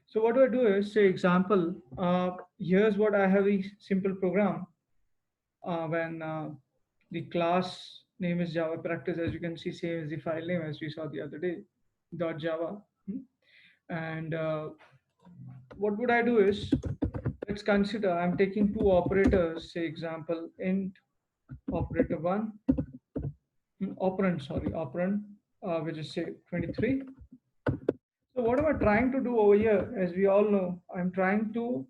So what do I do is say example, here's what I have a simple program when the class name is Java practice, as you can see, same as the file name as we saw the other day, dot Java. And what would I do is, let's consider I'm taking two operators, say example, int operator one, operand, sorry, operand, which is say 23. So what am I trying to do over here? As we all know, I'm trying to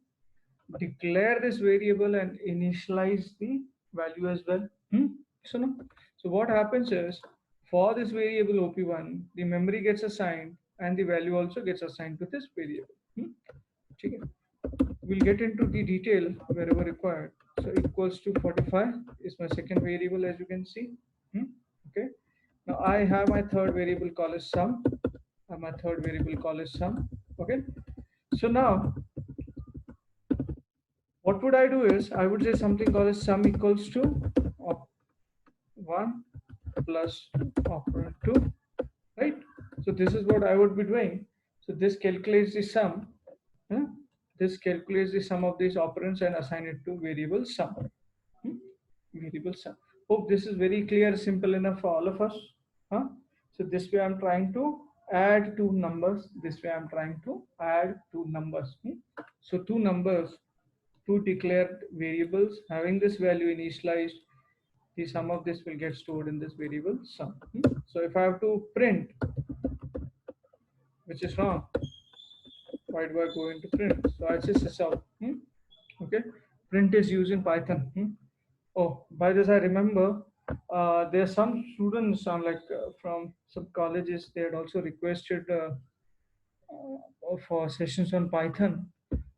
declare this variable and initialize the value as well. So no. So what happens is for this variable op1, the memory gets assigned and the value also gets assigned to this variable. Okay. We'll get into the detail wherever required. So equals to 45 is my second variable, as you can see. Okay. Now I have my third variable called as sum. My third variable called as sum. Okay. So now what would I do is I would say something called as sum equals to op 1 plus operand 2, right? So this is what I would be doing. So this calculates the sum. huh? This calculates the sum of these operands and assign it to variable sum. Hmm? Variable sum. Hope this is very clear, simple enough for all of us. Huh? So this way I'm trying to add two numbers. This way I'm trying to add two numbers. So two numbers, two declared variables having this value initialized, the sum of this will get stored in this variable sum. So if I have to print, which is wrong, why do I go into print? So I say sysout. Okay, print is used in Python. Oh, by this I remember there are some students from some colleges, they had also requested for sessions on Python.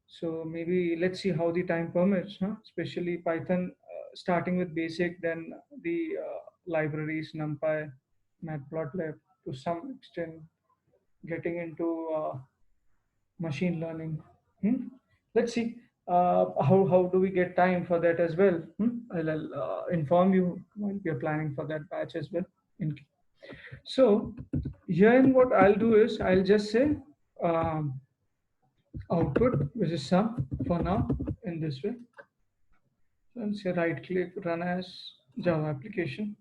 So maybe let's see how the time permits, especially Python, starting with basic, then the libraries, NumPy, Matplotlib, to some extent, getting into machine learning. Let's see how do we get time for that as well. I'll inform you while we are planning for that batch as well. So here, what I'll do is I'll just say um, output, which is sum for now, in this way. So I'll say right click, run as Java application.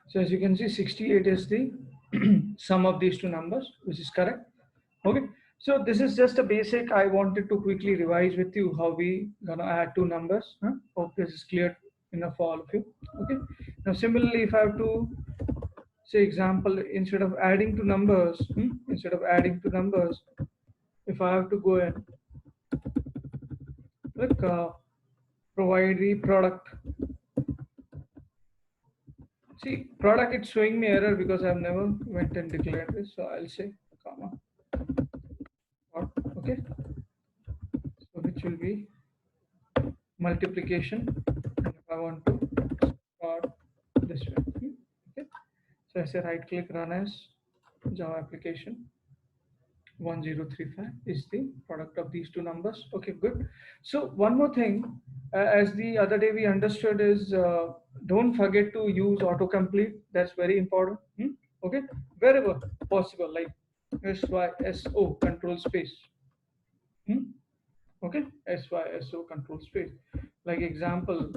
So as you can see, 68 is the sum of these two numbers, which is correct. Okay. So this is just a basic. I wanted to quickly revise with you how we gonna add two numbers. Hope this is clear enough for all of you. Okay. Now similarly, if I have to say example, instead of adding two numbers, if I have to go and click provide the product. See, product, it's showing me error because I've never went and declared this. So I'll say comma. Okay. So which will be multiplication. And if I want to start this way. Okay. So I say right click, run as Java application. 1035 is the product of these two numbers. Okay, good. So one more thing, as the other day we understood, is don't forget to use autocomplete. That's very important. Okay, wherever possible, like SYSO control space. Okay, SYSO control space. Like example,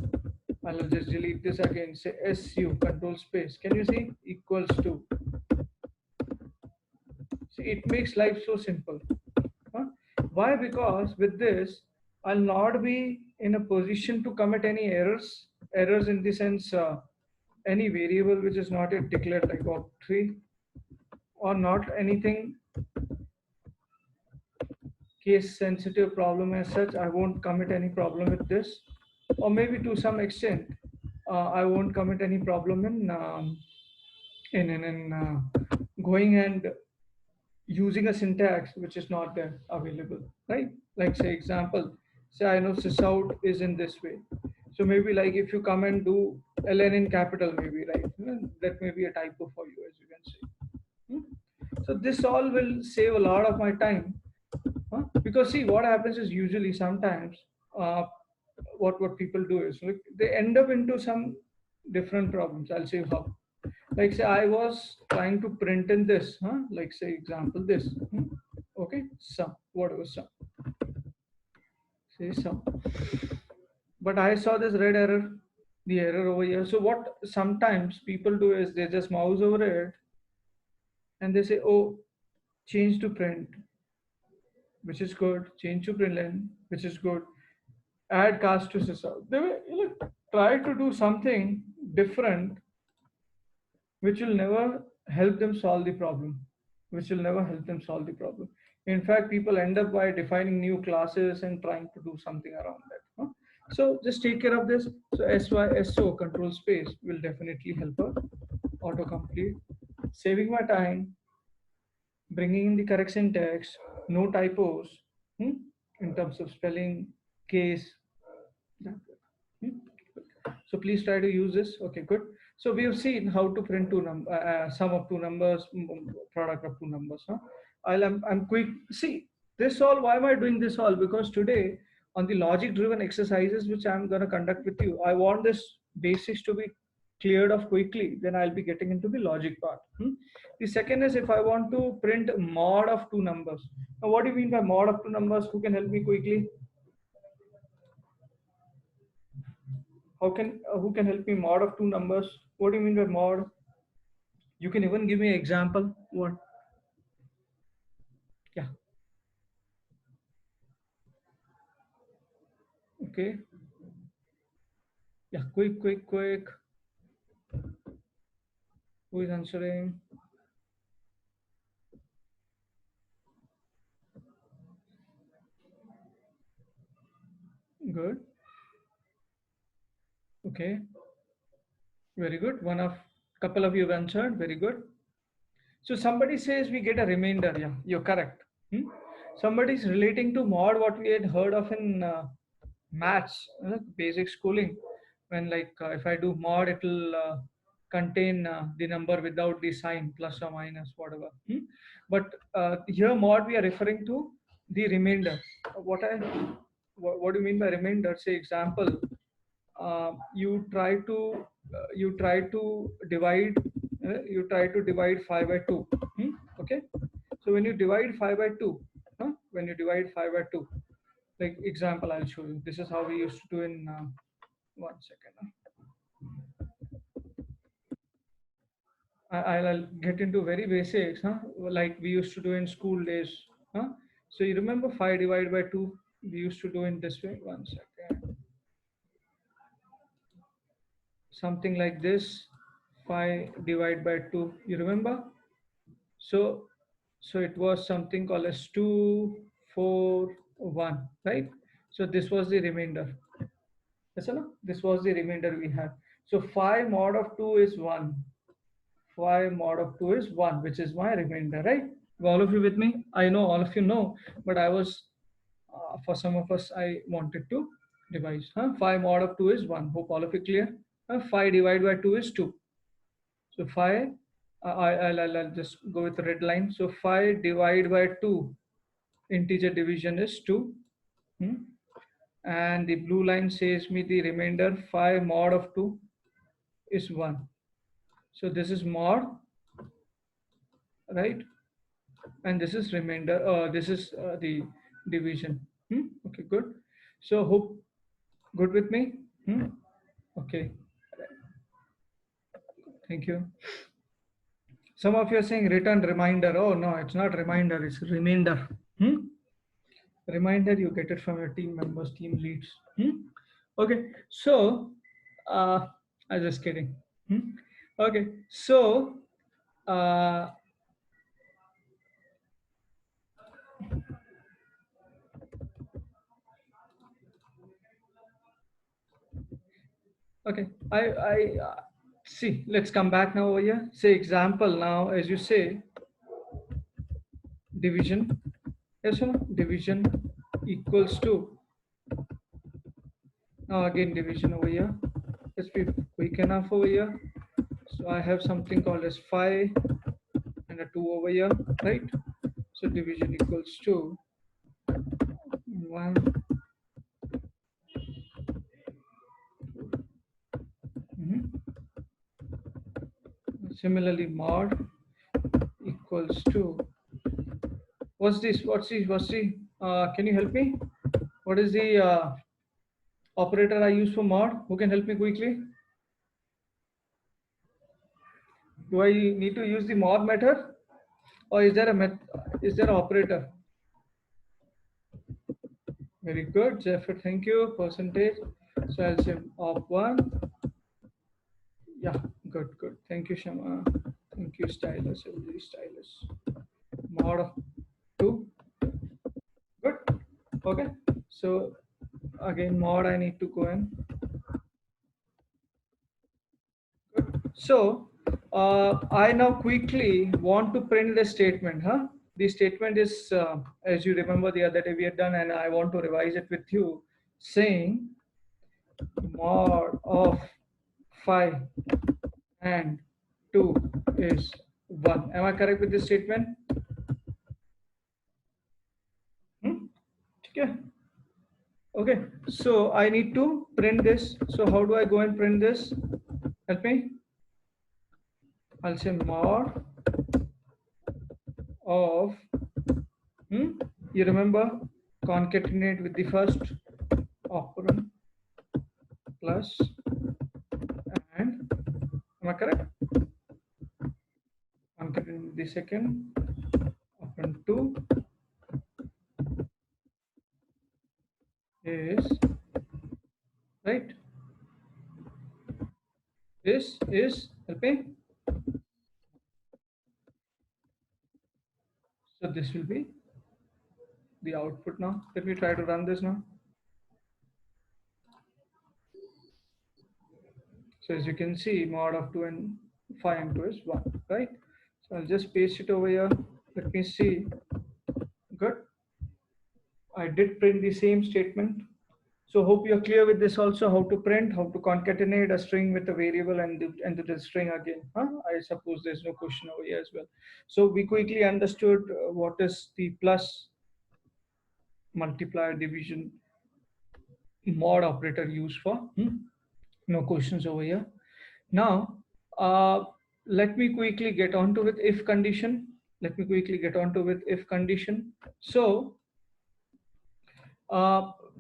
I'll just delete this again. Say SU control space. Can you see equals to? See, it makes life so simple. Huh? Why? Because with this, I'll not be in a position to commit any errors. Errors in the sense, any variable which is not yet declared, like op3, or not anything case sensitive problem as such. I won't commit any problem with this, or maybe to some extent, I won't commit any problem in going and using a syntax which is not there available, right? Like say example, say I know sysout is in this way. So maybe like if you come and do ln in capital, maybe, right? That may be a typo for you, as you can see. So this all will save a lot of my time. Because see, what happens is usually sometimes what people do is, like, they end up into some different problems. I'll show you how. Like say I was trying to print in this, huh? Like say example this, okay, sum, whatever sum, say sum. But I saw this red error, the error over here. So what sometimes people do is they just mouse over it and they say, oh, change to print, which is good. Change to println, which is good. Add cast to sysout. They will try to do something different, which will never help them solve the problem. Which will never help them solve the problem. In fact, people end up by defining new classes and trying to do something around that. Huh? So just take care of this. So SYSO control space will definitely help us autocomplete, saving my time, bringing in the correct syntax, no typos, hmm, in terms of spelling, case. Hmm. So please try to use this. Okay, good. So we have seen how to print sum of two numbers, product of two numbers. Huh? I'm quick. See this all. Why am I doing this all? Because today on the logic-driven exercises which I'm going to conduct with you, I want this basics to be cleared off quickly. Then I'll be getting into the logic part. The second is if I want to print mod of two numbers. Now, what do you mean by mod of two numbers? Who can help me quickly? How can who can help me mod of two numbers? What do you mean by mod? You can even give me an example. What? Yeah. Okay. Yeah. Quick, quick, quick. Who is answering? Good. Okay. Very good. One of couple of you have answered. Very good. So somebody says we get a remainder. Yeah, you're correct. Somebody is relating to mod what we had heard of in maths, basic schooling. When like if I do mod, it will contain the number without the sign, plus or minus, whatever. But here mod we are referring to the remainder. What do you mean by remainder? Say example, you try to divide you try to divide 5 by 2. Okay, so when you divide 5 by 2, when you divide 5 by 2, like example I'll show you. This is how we used to do in 1 second. I'll get into very basics, like we used to do in school days. So you remember 5 divided by 2, we used to do in this way. 1 second. Something like this, 5 divided by 2, you remember? So so it was something called as 2 4 1, right? So this was the remainder. Yes or no? This was the remainder we had. So 5 mod of 2 is 1. 5 mod of 2 is 1, which is my remainder, right? All of you with me? I know all of you know, but I was, for some of us, I wanted to devise. 5 mod of 2 is 1. Hope all of you clear. 5 divided by 2 is 2. So 5, I'll just go with the red line. So 5 divided by 2, integer division is 2. And the blue line says me the remainder 5 mod of 2 is 1. So this is mod, right? And this is remainder, this is the division. Okay, good. So hope good with me. Okay, thank you. Some of you are saying return reminder. Oh no, it's not reminder, it's remainder. Reminder, you get it from your team members, team leads. Okay, so I'm just kidding. Okay, so uh, okay, I see. Let's come back now over here. Say example now, as you say, division. Yes or no? Division equals to, now again division over here. Let's be quick enough over here. So I have something called as 5 and a 2 over here, right? So division equals to 1. Similarly, mod equals to, what's this? Can you help me? What is the operator I use for mod? Who can help me quickly? Do I need to use the mod method, or is there a is there an operator? Very good, Jeffrey. Thank you. Percentage. So I'll say op1. Yeah, good. Thank you, Shama. Thank you, stylus. LG stylus. Mod of 2. Good. Okay. So again, mod I need to go in. Good. So I now quickly want to print the statement. The statement is, as you remember the other day we had done, and I want to revise it with you, saying mod of 5 and 2 is 1. Am I correct with this statement? Okay. Okay, so I need to print this. So how do I go and print this? Help me. I'll say mod of, you remember, concatenate with the first operand plus, and, am I correct? Concatenate with the second operand 2 is, right? This is, help me. So this will be the output now. Let me try to run this now. So as you can see, mod of 2 and 5 and 2 is 1, right? So I'll just paste it over here. Let me see. Good. I did print the same statement. So hope you're clear with this also, how to print, how to concatenate a string with a variable and the string again. I suppose there's no question over here as well. So we quickly understood what is the plus, multiplier, division, mod operator used for. No questions over here. Now, let me quickly get on to with if condition. So,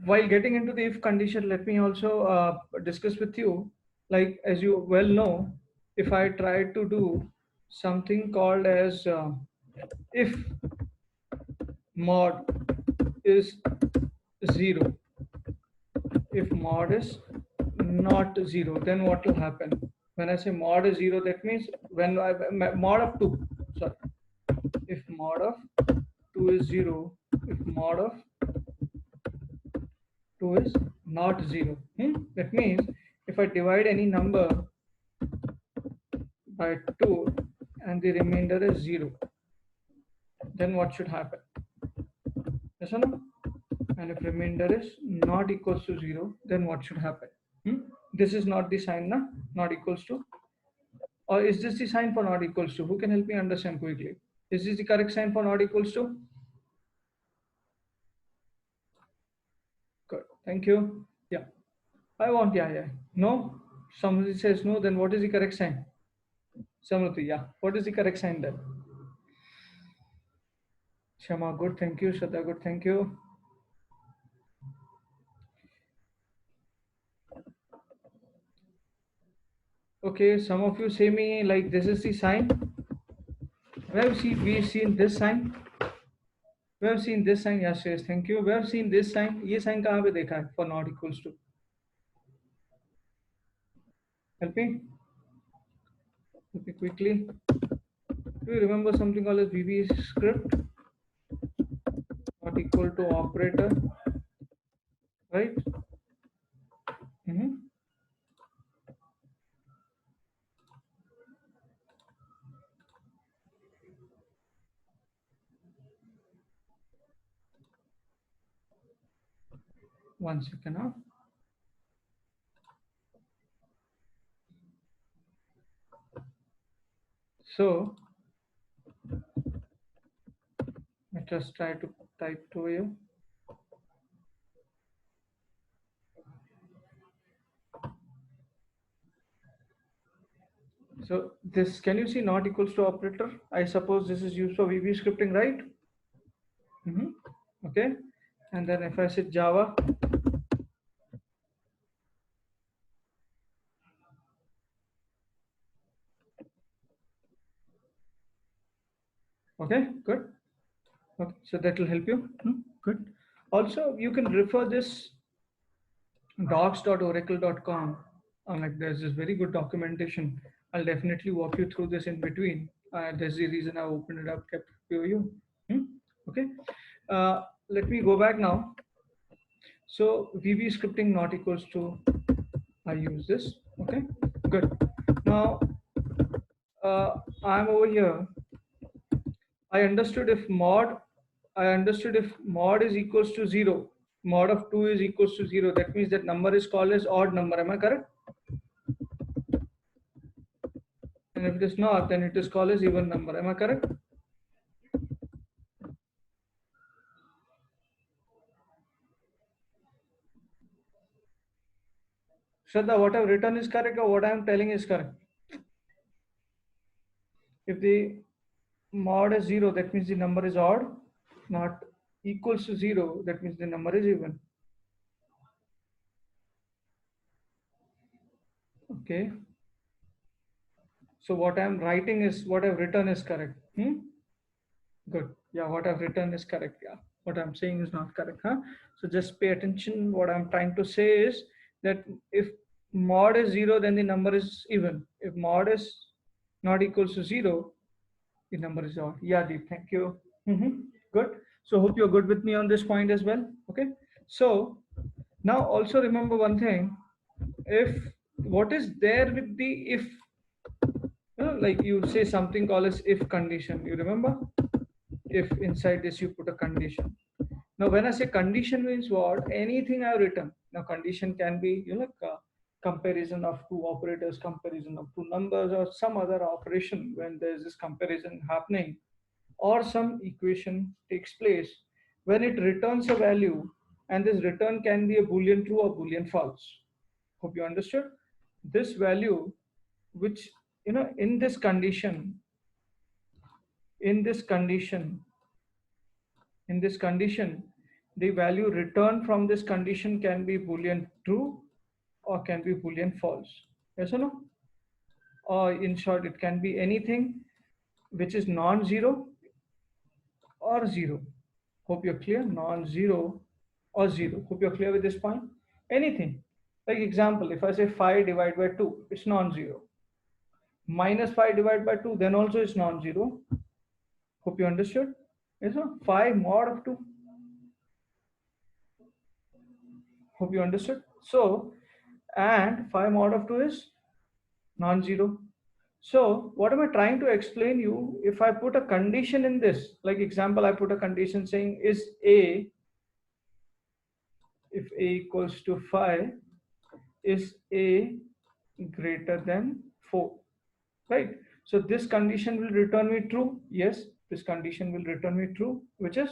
while getting into the if condition, let me also discuss with you, like as you well know, if I try to do something called as if mod is 0, if mod is not 0, then what will happen? When I say mod is 0, that means when mod of 2, sorry, if mod of 2 is 0, if mod of 2 is not 0, that means if I divide any number by 2 and the remainder is 0, then what should happen? Yes or no? And if remainder is not equals to 0, then what should happen? This is not the sign, na? Not equals to. Or is this the sign for not equals to? Who can help me understand quickly? Is this the correct sign for not equals to? Good. Thank you. Yeah. I want, yeah. No? Somebody says no, then what is the correct sign? Samruti, yeah. What is the correct sign then? Shama, good. Thank you. Shraddha, good. Thank you. Okay, some of you say me like this is the sign. Where have we seen this sign? We have seen this sign. Yes, thank you. We have seen this sign. ये sign कहाँ पे देखा है for not equals to? Help me. Help me quickly. Do you remember something called as VB script? Not equal to operator, right? One second now. So let us try to type to you. So this, can you see not equals to operator? I suppose this is used for VB scripting, right? Okay. And then if I say Java, okay, good. Okay, so that will help you. Good. Also, you can refer this docs.oracle.com. Like there's this very good documentation. I'll definitely walk you through this in between. That's the reason I opened it up, kept it for you. Okay. Let me go back now. So VB scripting not equals to, I use this. Okay, good. Now I'm over here. I understood if mod is equals to 0, mod of 2 is equals to 0. That means that number is called as odd number. Am I correct? And if it is not, then it is called as even number. Am I correct? Shraddha, what I've written is correct or what I am telling is correct? If the mod is 0, that means the number is odd. Not equals to 0, that means the number is even. Okay. So what I'm writing is, what I've written is correct. Good. Yeah, what I've written is correct. Yeah, what I'm saying is not correct. So just pay attention. What I'm trying to say is that if mod is 0, then the number is even. If mod is not equals to 0, the number is odd. Yeah, Deep, thank you. Good. So hope you're good with me on this point as well. Okay. So now also remember one thing. If what is there with the if, like you say something called as if condition. You remember? If inside this you put a condition. Now, when I say condition means what? Anything I've written. Now, condition can be, like comparison of two operators, comparison of two numbers, or some other operation when there's this comparison happening, or some equation takes place. When it returns a value, and this return can be a Boolean true or Boolean false. Hope you understood. This value, which, in this condition, in this condition, in this condition, the value returned from this condition can be Boolean true or can be Boolean false. Yes or no? Or in short, it can be anything which is non-zero or zero. Hope you're clear. Non-zero or zero. Hope you're clear with this point. Anything. Like example, if I say 5 divided by 2, it's non-zero. Minus 5 divided by 2, then also it's non-zero. Hope you understood. Yes, no? 5 mod of 2. Hope you understood. So, and 5 mod of 2 is non-zero. So what am I trying to explain you? If I put a condition in this, like example, I put a condition saying is A, if A equals to 5, is A greater than 4, right? So this condition will return me true. Yes, this condition will return me true, which is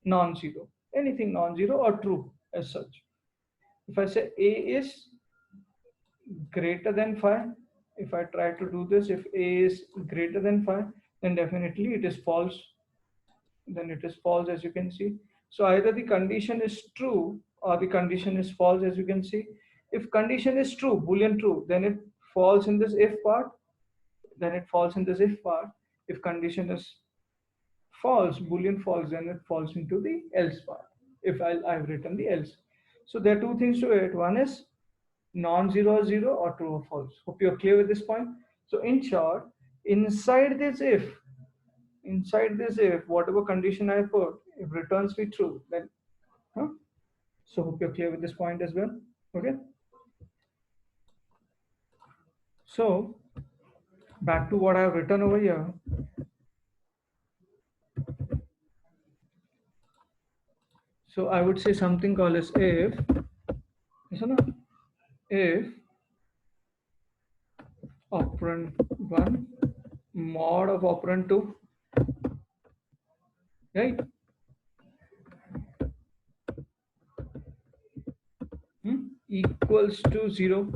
non-zero. Anything non-zero or true as such. If I say A is greater than 5, if I try to do this, if A is greater than 5, then definitely it is false. Then it is false, as you can see. So either the condition is true or the condition is false, as you can see. If condition is true, Boolean true, then it falls in this if part. Then it falls in this if part. If condition is false, Boolean false, then it falls into the else part. If I've written the else. So there are two things to it. One is non-zero or zero or true or false. Hope you're clear with this point. So in short, inside this if whatever condition I put, if returns be true, then so hope you're clear with this point as well. Okay. So back to what I have written over here. So I would say something called as if, if operand 1 mod of operand 2, right? Equals to 0,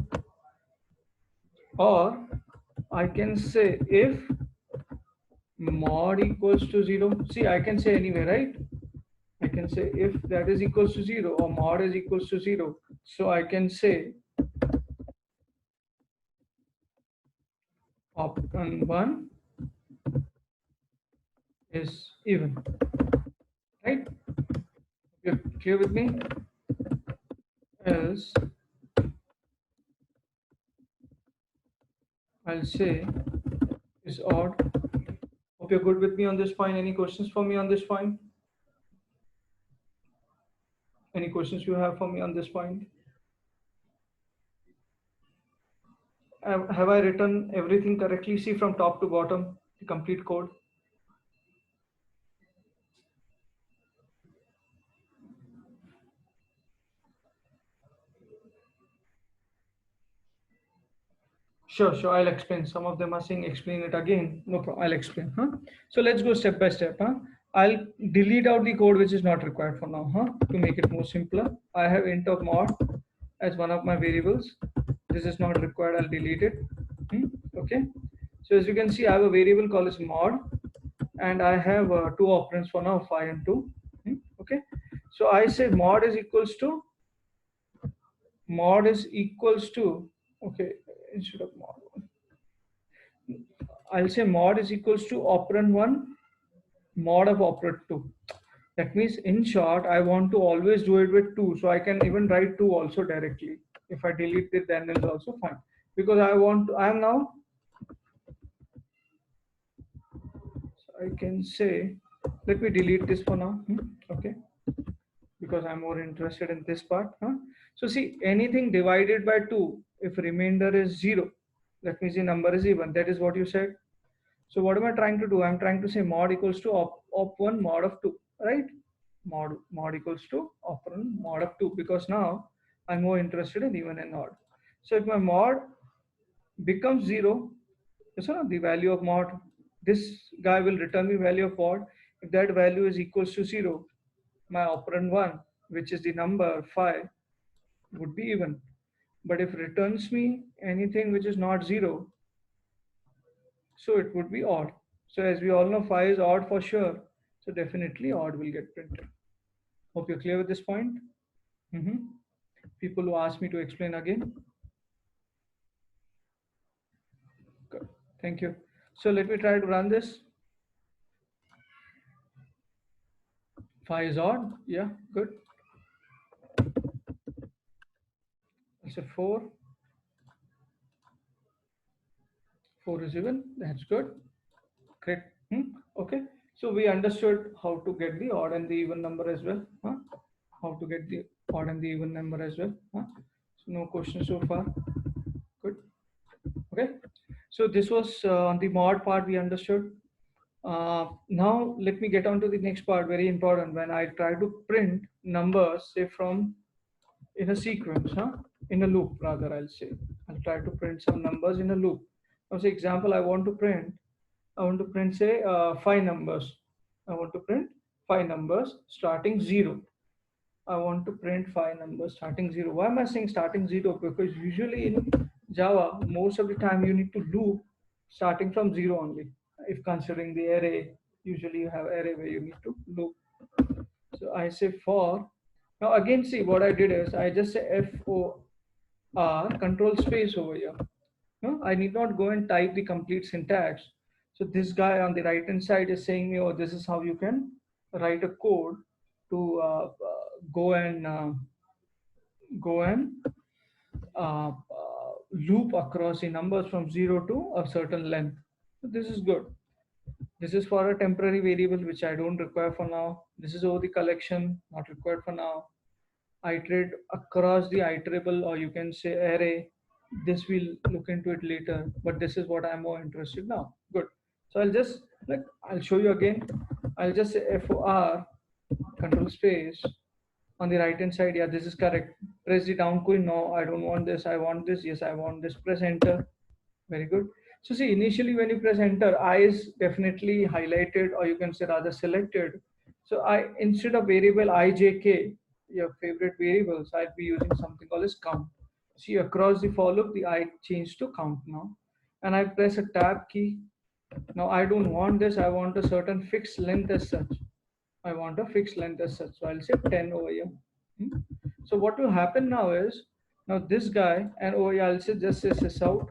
or I can say if mod equals to 0. See, I can say anyway, right? I can say if that is equals to 0 or mod is equals to 0. So I can say option 1 is even, right? You're clear with me? Else I'll say is odd. Hope you're good with me on this point. Any questions for me on this point? Any questions you have for me on this point? Have I written everything correctly? See from top to bottom, the complete code. Sure, sure. I'll explain. Some of them are saying explain it again. No problem. I'll explain. Huh? So let's go step by step. Huh? I'll delete out the code which is not required for now. Huh? To make it more simpler, I have int of mod as one of my variables. This is not required. I'll delete it. Okay. So as you can see, I have a variable called as mod, and I have two operands for now, 5 and 2. Okay. So I say mod is equals to okay, instead of mod, I'll say mod is equals to operand 1 mod of operand 2. That means in short, I want to always do it with 2, so I can even write 2 also directly. If I delete it, then it's also fine, because I am now, so I can say, let me delete this for now. Okay, because I'm more interested in this part. So see, anything divided by 2, if remainder is 0, that means the number is even. That is what you said. So what am I trying to do? I'm trying to say mod equals to op1 mod of 2, right? Mod equals to operand mod of 2, because now I'm more interested in even and odd. So if my mod becomes 0, so the value of mod, this guy will return me value of mod. If that value is equals to 0, my operand 1, which is the number 5, would be even. But if returns me anything which is not 0, so it would be odd. So as we all know, 5 is odd for sure. So definitely odd will get printed. Hope you're clear with this point. People who ask me to explain again. Good. Thank you. So let me try to run this. 5 is odd. Yeah, good. It's a 4. 4 is even. That's good. Great. Okay. So we understood how to get the odd and the even number as well. How to get the odd and the even number as well. So no questions so far. Good. Okay. So this was on the mod part we understood. Now let me get on to the next part, very important. When I try to print numbers, say from in a sequence, in a loop rather, I'll try to print some numbers in a loop. Now say example, I want to print say 5 numbers. I want to print 5 numbers starting 0. I want to print 5 numbers starting 0. Why am I saying starting 0? Because usually in Java, most of the time you need to loop starting from 0 only. If considering the array, usually you have array where you need to loop. So I say for. Now again, see what I did is I just say for control space over here. No, I need not go and type the complete syntax. So this guy on the right hand side is saying me, oh, this is how you can write a code to go and go and loop across the numbers from 0 to a certain length. So this is good. This is for a temporary variable which I don't require for now. This is over the collection, not required for now. Iterate across the iterable, or you can say array. This we'll look into it later, but this is what I'm more interested now. Good. So I'll show you again. I'll just say for control space on the right hand side. Yeah, this is correct. Press the down key. No, I don't want this. I want this. Yes, I want this. Press enter. Very good. So see, initially when you press enter, I is definitely highlighted, or you can say rather selected. So I, instead of variable ijk, your favorite variables, I'd be using something called as count. See, across the for loop, the I changed to count now. and I press a tab key. Now I don't want this, I want a certain fixed length as such. I want a fixed length as such. So I'll say 10 over here. Hmm? So what will happen now is, now this guy, and over here I'll say just say sysout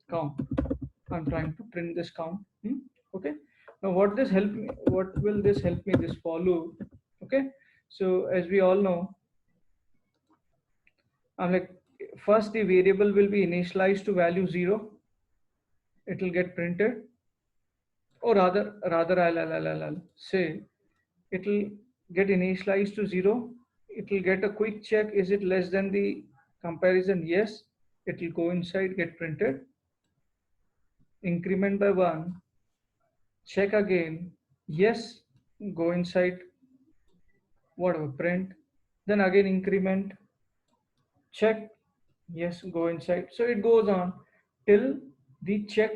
count. I'm trying to print this count. Okay. Now what this help me? What will this help me? This for loop. Okay. So as we all know, I'm like, first the variable will be initialized to value 0. It will get printed, or rather I'll say it will get initialized to 0. It will get a quick check. Is it less than the comparison? Yes. It will go inside, get printed. Increment by 1. Check again. Yes. Go inside, whatever, print. Then again increment. Check. Yes. Go inside. So it goes on till the check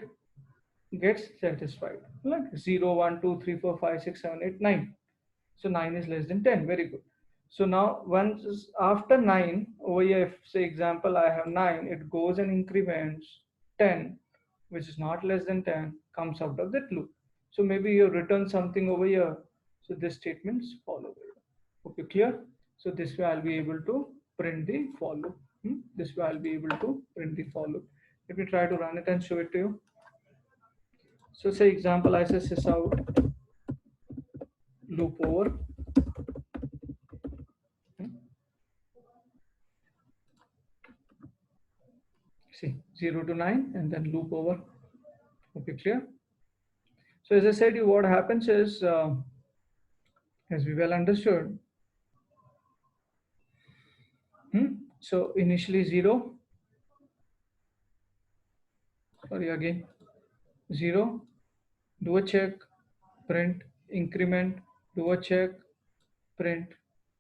gets satisfied. Like 0, 1, 2, 3, 4, 5, 6, 7, 8, 9. So 9 is less than 10. Very good. So now once after 9, over here, if say example I have 9, it goes and increments 10, which is not less than 10, comes out of that loop. So maybe you return something over here. So this statements follow over here. Hope you clear. So this way I'll be able to print the for loop. This way I'll be able to print the for loop. Let me try to run it and show it to you. So say example I say sysout loop over. See 0 to 9 and then loop over. Hope you clear. So as I said, you what happens is, as we well understood, so initially 0, sorry again 0, do a check, print, increment, do a check, print.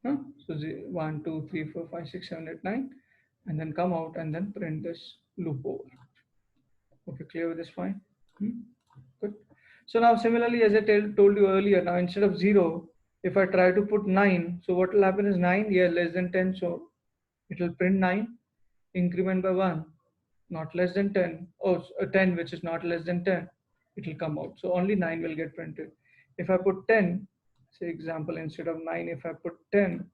So 1, 2, 3, 4, 5, 6, 7, 8, 9, and then come out and then print this loop over. Okay, clear with this point? Good. So now similarly, as I told you earlier, now instead of 0, if I try to put 9, so what will happen is 9, yeah, less than 10, so it will print 9, increment by 1, not less than 10, 10, which is not less than 10, it will come out. So only 9 will get printed. If I put 10, say example, instead of 9, if I put 10,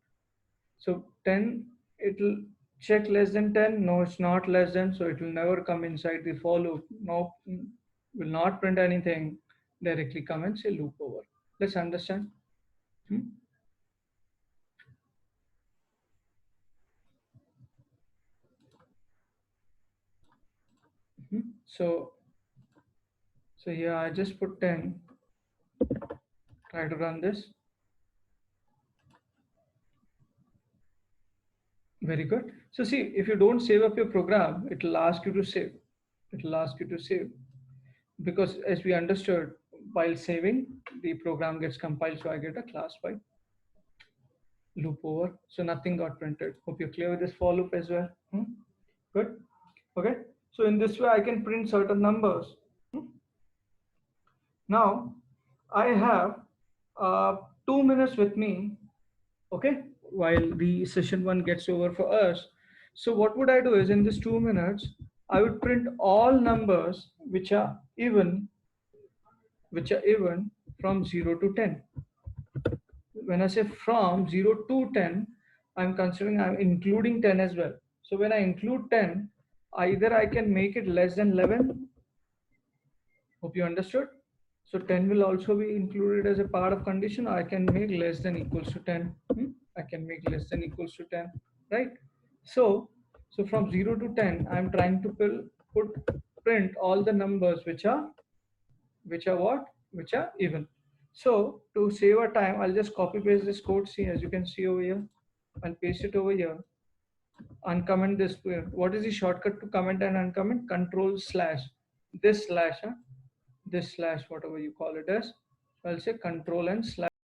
so 10, it will check less than 10. No, it's not less than, so it will never come inside the for loop. No, will not print anything, directly come and say loop over. Let's understand. So here I just put 10. Try to run this. Very good. So see, if you don't save up your program, it will ask you to save. It will ask you to save. Because as we understood, while saving, the program gets compiled, so I get a class by loop over. So nothing got printed. Hope you're clear with this for loop as well. Good. Okay. So in this way, I can print certain numbers. Now, I have 2 minutes with me. Okay, while the session 1 gets over for us. So what would I do is, in this 2 minutes, I would print all numbers which are even from 0 to 10. When I say from 0 to 10, I'm including 10 as well. So when I include 10, either I can make it less than 11. Hope you understood. So 10 will also be included as a part of condition. I can make less than equals to 10. I can make less than equals to 10, right? So from 0 to 10, I'm trying to print all the numbers which are what? Which are even. So to save our time, I'll just copy paste this code. See, as you can see over here, I'll paste it over here. Uncomment this. What is the shortcut to comment and uncomment? Control slash. This slash, whatever you call it as. So I'll say control and slash.